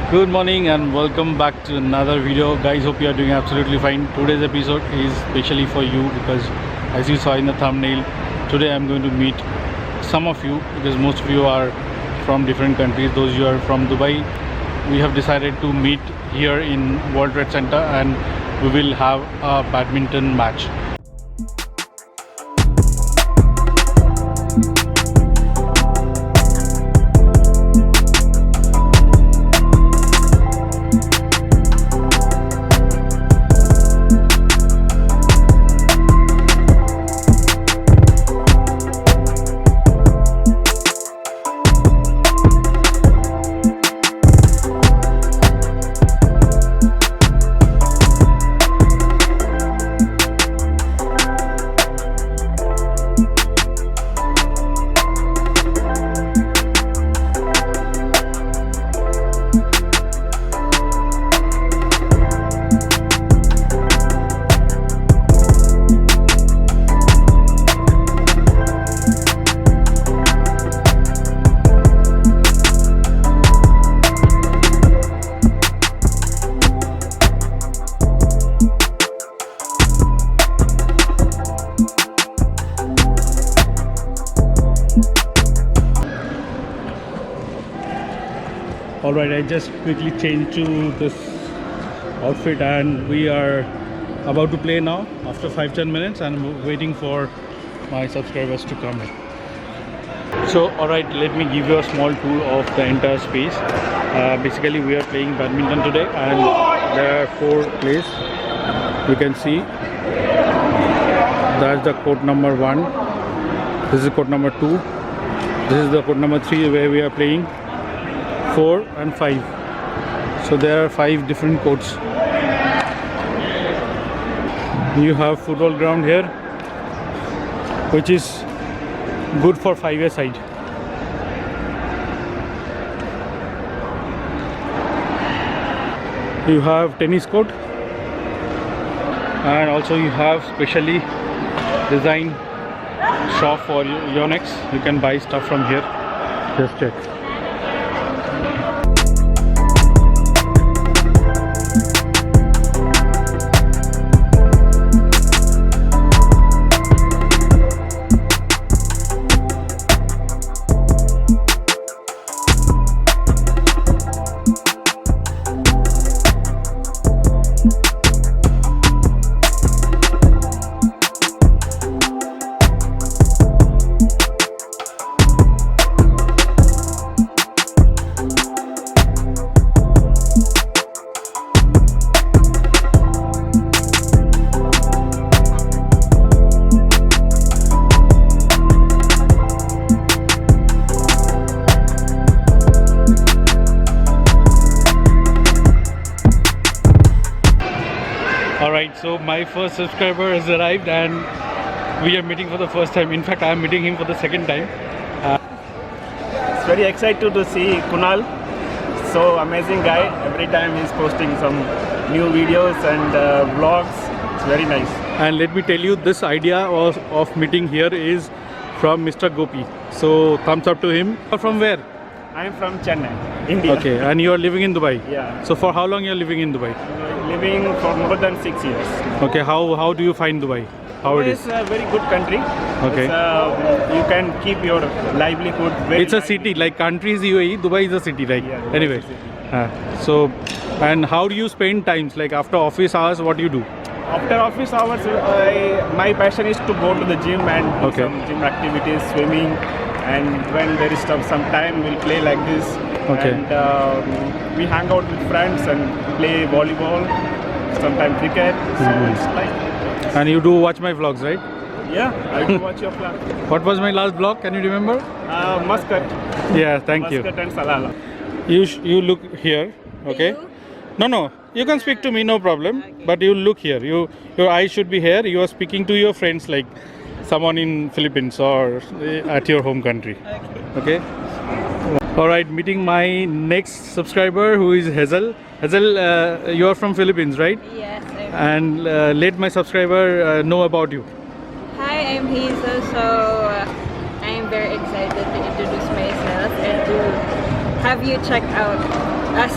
Good morning and welcome back to another video. Guys, hope you are doing absolutely fine. Today's episode is specially for you because as you saw in the thumbnail, today I'm going to meet some of you because most of you are from different countries. Those you are from Dubai, we have decided to meet here in World Trade Center and we will have a badminton match. Alright, I just quickly changed to this outfit and we are about to play now after 5-10 minutes and I'm waiting for my subscribers to come in. So alright, let me give you a small tour of the entire space. Basically we are playing badminton today and there are 4 plays. You can see that's the court number 1, this is court number 2, this is the court number 3 where we are playing 4 and 5. So there are 5 different courts. You have football ground here which is good for 5-a-side. You have tennis court and also you have specially designed shop for Yonex. You can buy stuff from here. Just check. Alright, so my first subscriber has arrived and we are meeting for the first time. In fact, I am meeting him for the second time. It's very excited to see Kunal. So amazing guy. Every time he's posting some new videos and vlogs. It's very nice. And let me tell you, this idea of meeting here is from Mr. Gopi. So thumbs up to him. You're from where? I'm from Chennai, India. Okay, and you are living in Dubai? Yeah. So for how long you are living in Dubai? Living for more than 6 years. Okay, how do you find Dubai? How it is? It's a very good country. Okay. You can keep your livelihood very It's a city, like countries UAE, Dubai is a city, right? Yeah, Dubai Anyway, is a city. so, and how do you spend times, like after office hours, what do you do? After office hours, my passion is to go to the gym and do some gym activities, swimming. And when there is some time, we'll play like this. Okay. And we hang out with friends and play volleyball, sometimes cricket. So it's like. And you do watch my vlogs, right? Yeah, I do watch your vlog. What was my last vlog? Can you remember? Muscat. Yeah, thank you. Muscat and Salala. You look here, okay? No, you can speak to me, no problem. Okay. But you look here. Your eyes should be here. You are speaking to your friends like someone in Philippines or at your home country. Okay. Alright, meeting my next subscriber who is Hazel. Hazel, you are from Philippines, right? Yes. And let my subscriber know about you. Hi, I'm Hazel. So I'm very excited to introduce myself and to have you check out us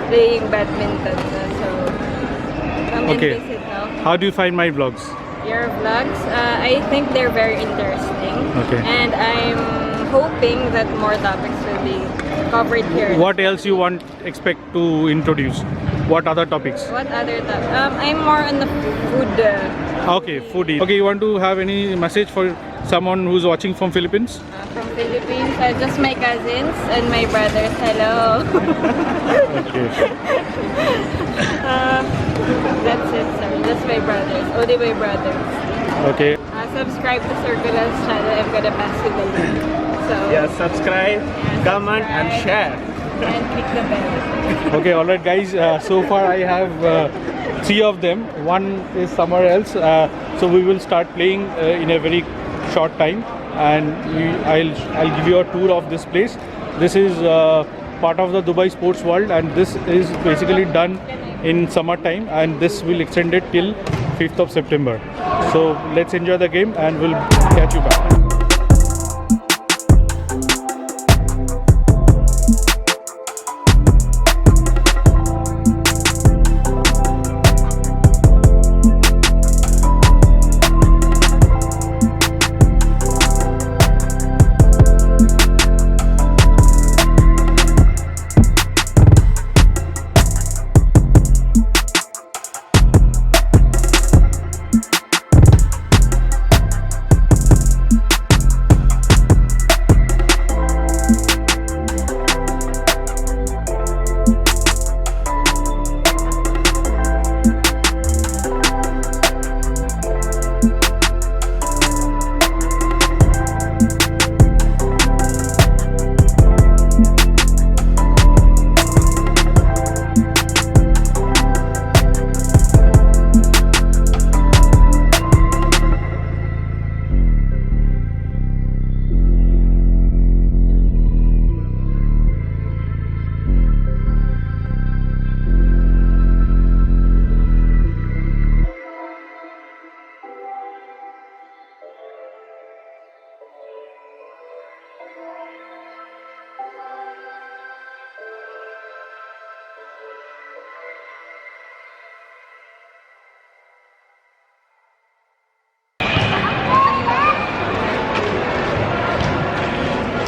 playing badminton. So come Okay. and visit now. How do you find my vlogs? Your vlogs, I think they're very interesting. Okay. And I'm hoping that more topics will be covered here. What else you expect to introduce? What other topics? What other topics? I'm more on the food. Okay, foodie. Okay, you want to have any message for someone who's watching from Philippines? From Philippines, just my cousins and my brothers. Hello. Okay. That's it, sir. Just my brothers. Only my brothers. Okay. Subscribe to Circular's channel. I'm gonna pass you the link. So Yeah, subscribe, comment, and share. and click the bell. Okay, alright guys, so far I have 3 of them. One is somewhere else, so we will start playing in a very short time, and I'll give you a tour of this place. This is part of the Dubai Sports World, and this is basically done in summertime, and this will extend it till 5th of September. So let's enjoy the game and we'll catch you back.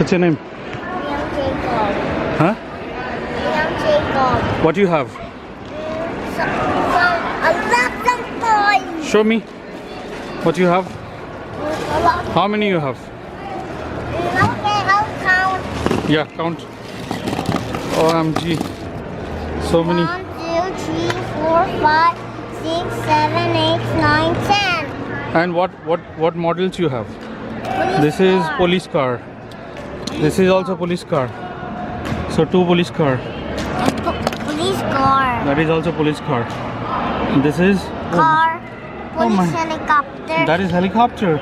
What's your name? Young Jacob. Huh? Young Jacob. What do you have? I love some toys. Show me. What you have? A lot. How many you have? Okay, I'll count. Yeah, count. OMG. So many. 1, 2, 3, 4, 5, 6, 7, 8, 9, 10. And what models you have? Police This is car. police car. This is also police car. So 2 police car. Police car. That is also police car. This is Car. Oh my. Police helicopter. that is helicopter.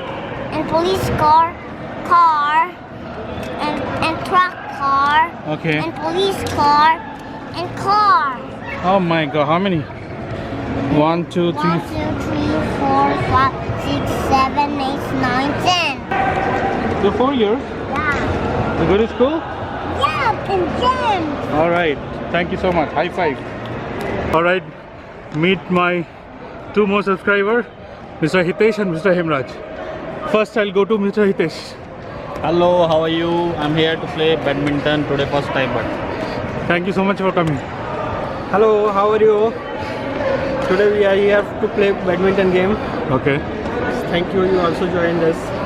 And police car. Car. And truck car. Okay. And police car. And car. Oh my god, how many? 1, 2, 3. 1, 2, 3, 4, 5, 6, 7, 8, 9, 10. You're 4 years. Yeah. You go to school? Yeah, and gems. All right. Thank you so much. High five. All right. Meet my 2 more subscribers, Mr. Hitesh and Mr. Himraj. First, I'll go to Mr. Hitesh. Hello, how are you? I'm here to play badminton today first time, but Thank you so much for coming. Hello, how are you? Today we are here to play badminton game. Okay. Thank you. You also joined us.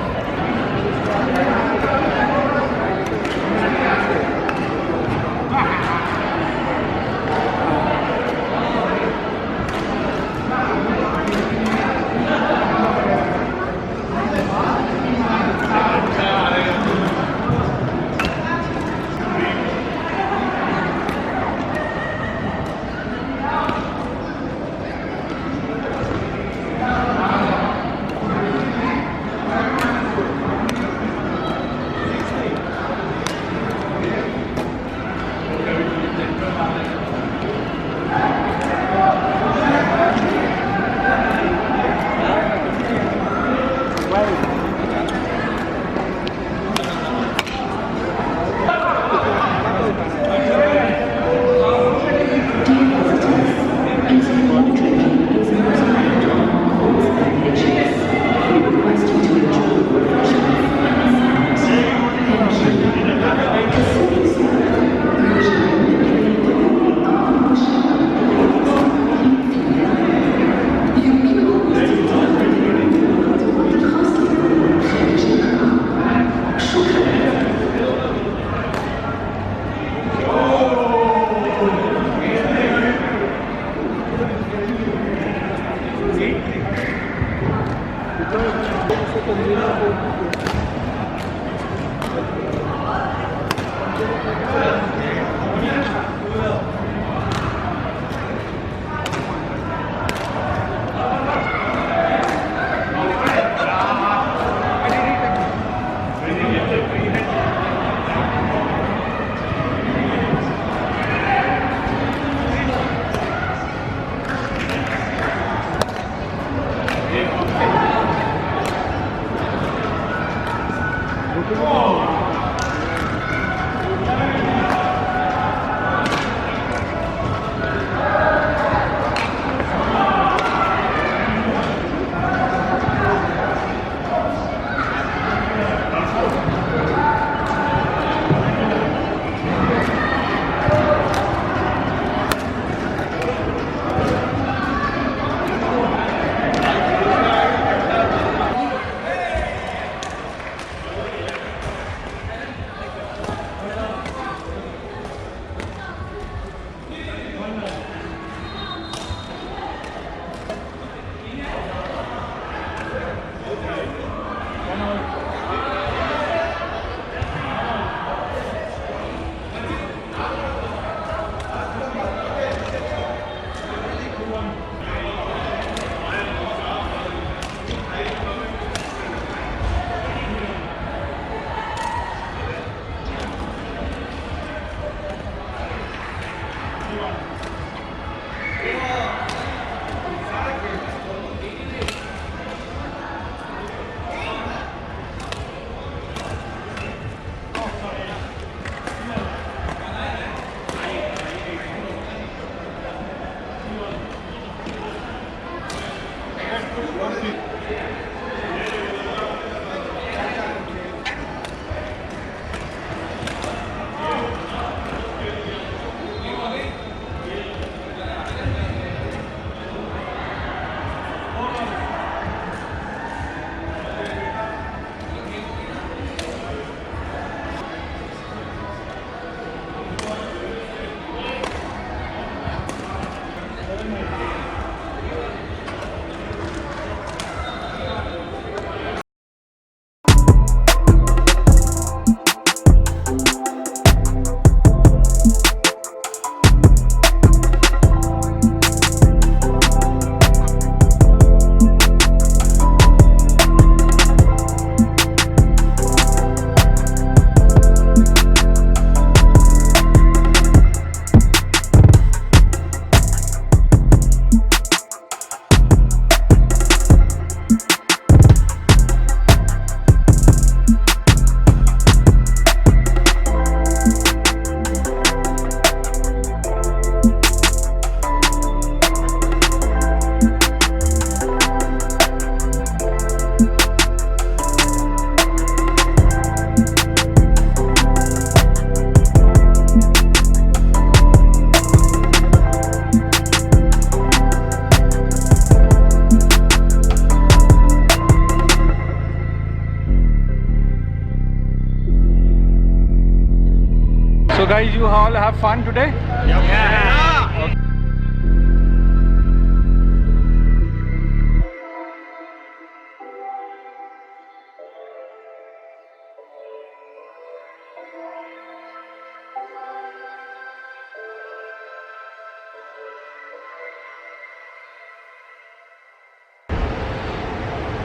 So guys, you all have fun today? Yeah.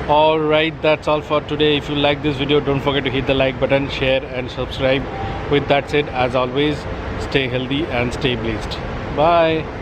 Alright, that's all for today. If you like this video, don't forget to hit the like button, share and subscribe. With that said, as always, stay healthy and stay blessed. Bye.